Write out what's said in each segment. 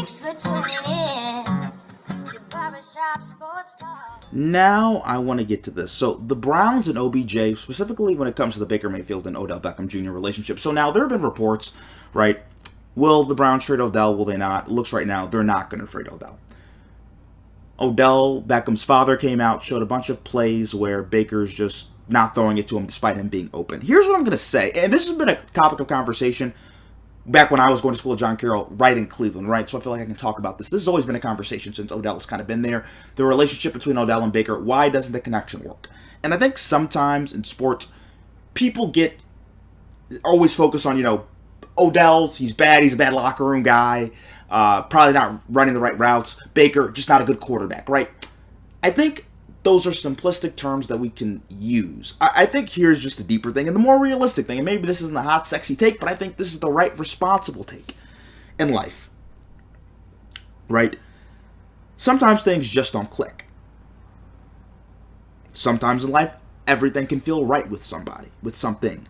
Thanks for tuning in to Barbershop Sports Talk. Now I want to get to this. So the Browns and OBJ, specifically when it comes to the Baker Mayfield and Odell Beckham Jr. relationship. So now there have been reports, right? Will the Browns trade Odell? Will they not? It looks right now they're not going to trade Odell. Odell Beckham's father came out, showed a bunch of plays where Baker's just not throwing it to him despite him being open. Here's what I'm going to say, and this has been a topic of conversation back when I was going to school at John Carroll, right in Cleveland, right? So I feel like I can talk about this. This has always been a conversation since Odell has kind of been there. The relationship between Odell and Baker, why doesn't the connection work? And I think sometimes in sports, people always focus on, he's bad, he's a bad locker room guy, probably not running the right routes. Baker, just not a good quarterback, right? I think those are simplistic terms that we can use. I think here's just a deeper thing and the more realistic thing, and maybe this isn't a hot, sexy take, but I think this is the right, responsible take in life, right? Sometimes things just don't click. Sometimes in life, everything can feel right with somebody, with something.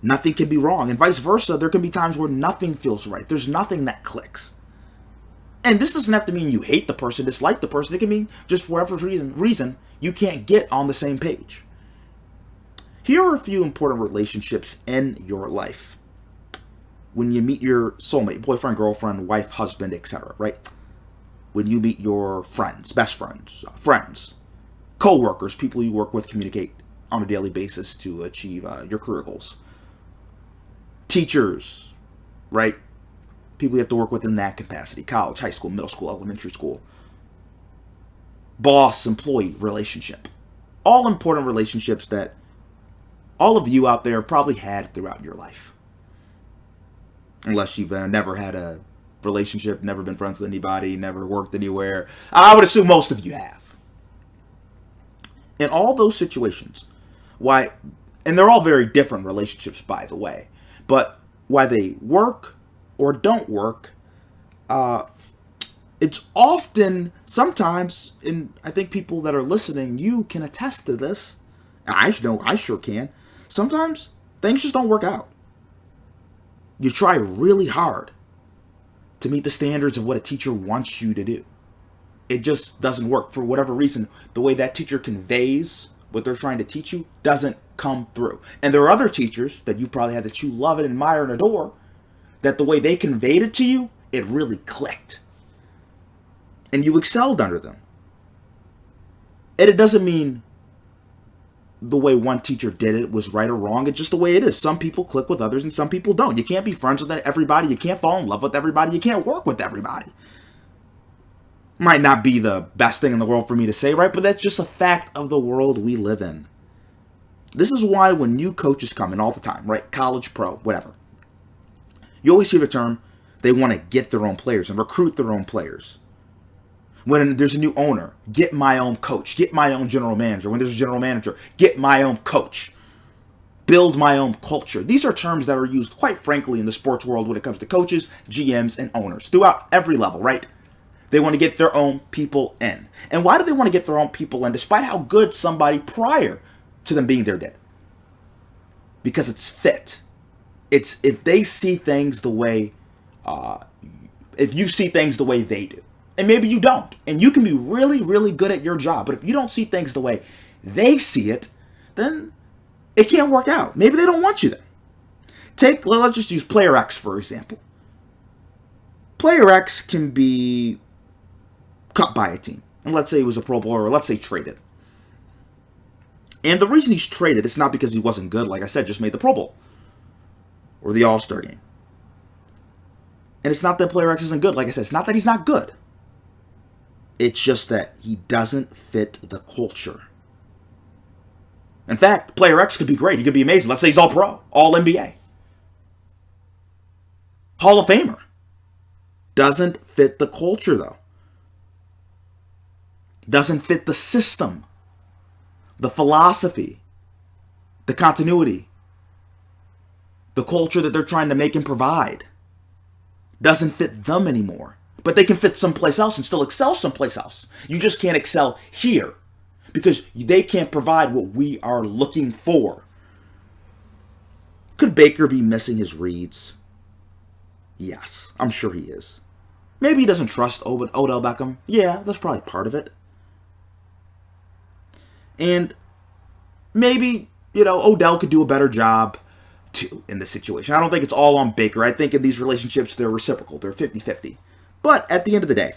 Nothing can be wrong, and vice versa. There can be times where nothing feels right. There's nothing that clicks. And this doesn't have to mean you hate the person, dislike the person. It can mean just for whatever reason you can't get on the same page. Here are a few important relationships in your life. When you meet your soulmate, boyfriend, girlfriend, wife, husband, etc., right? When you meet your friends, best friends, co-workers, people you work with, communicate on a daily basis to achieve your career goals. Teachers, right? People you have to work with in that capacity. College, high school, middle school, elementary school. Boss-employee relationship. All important relationships that all of you out there probably had throughout your life. Unless you've never had a relationship, never been friends with anybody, never worked anywhere. I would assume most of you have. In all those situations, and they're all very different relationships, by the way, but why they work or don't work, it's often, sometimes, and I think people that are listening, you can attest to this, and I sure can, sometimes things just don't work out. You try really hard to meet the standards of what a teacher wants you to do. It just doesn't work. For whatever reason, the way that teacher conveys what they're trying to teach you doesn't come through. And there are other teachers that you probably had that you love and admire and adore, that the way they conveyed it to you, it really clicked. And you excelled under them. And it doesn't mean the way one teacher did it was right or wrong. It's just the way it is. Some people click with others and some people don't. You can't be friends with everybody. You can't fall in love with everybody. You can't work with everybody. Might not be the best thing in the world for me to say, right? But that's just a fact of the world we live in. This is why when new coaches come in all the time, right? College, pro, whatever. You always hear the term, they want to get their own players and recruit their own players. When there's a new owner, get my own coach, get my own general manager. When there's a general manager, get my own coach. Build my own culture. These are terms that are used, quite frankly, in the sports world when it comes to coaches, GMs, and owners throughout every level, right? They want to get their own people in. And why do they want to get their own people in, despite how good somebody prior to them being there did? Because it's fit. It's if they see things the way, if you see things the way they do. And maybe you don't. And you can be really, really good at your job. But if you don't see things the way they see it, then it can't work out. Maybe they don't want you then. Let's just use Player X, for example. Player X can be cut by a team. And let's say he was a Pro Bowler, or let's say traded. And the reason he's traded, it's not because he wasn't good, like I said, just made the Pro Bowl. Or the All-Star game. And it's not that Player X isn't good. Like I said, it's not that he's not good. It's just that he doesn't fit the culture. In fact, Player X could be great. He could be amazing. Let's say he's All-Pro, All-NBA. Hall of Famer. Doesn't fit the culture, though. Doesn't fit the system. The philosophy. The continuity. The culture that they're trying to make and provide. Doesn't fit them anymore. But they can fit someplace else and still excel someplace else. You just can't excel here because they can't provide what we are looking for. Could Baker be missing his reads? Yes, I'm sure he is. Maybe he doesn't trust Odell Beckham. Yeah, that's probably part of it. And maybe, Odell could do a better job too in this situation. I don't think it's all on Baker. I think in these relationships, they're reciprocal. They're 50-50. But at the end of the day,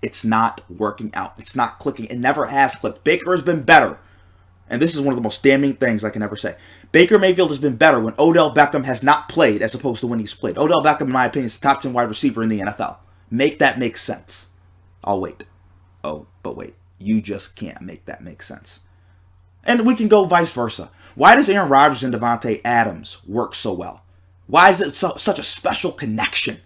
it's not working out. It's not clicking. It never has clicked. Baker has been better. And this is one of the most damning things I can ever say. Baker Mayfield has been better when Odell Beckham has not played as opposed to when he's played. Odell Beckham, in my opinion, is the top 10 wide receiver in the NFL. Make that make sense. I'll wait. Oh, but wait. You just can't make that make sense. And we can go vice versa. Why does Aaron Rodgers and Devontae Adams work so well? Why is it such a special connection?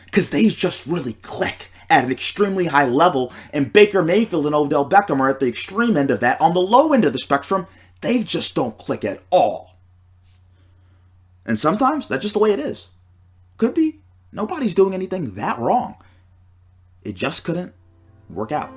Because they just really click at an extremely high level, and Baker Mayfield and Odell Beckham are at the extreme end of that. On the low end of the spectrum, they just don't click at all. And sometimes that's just the way it is. Could be. Nobody's doing anything that wrong. It just couldn't work out.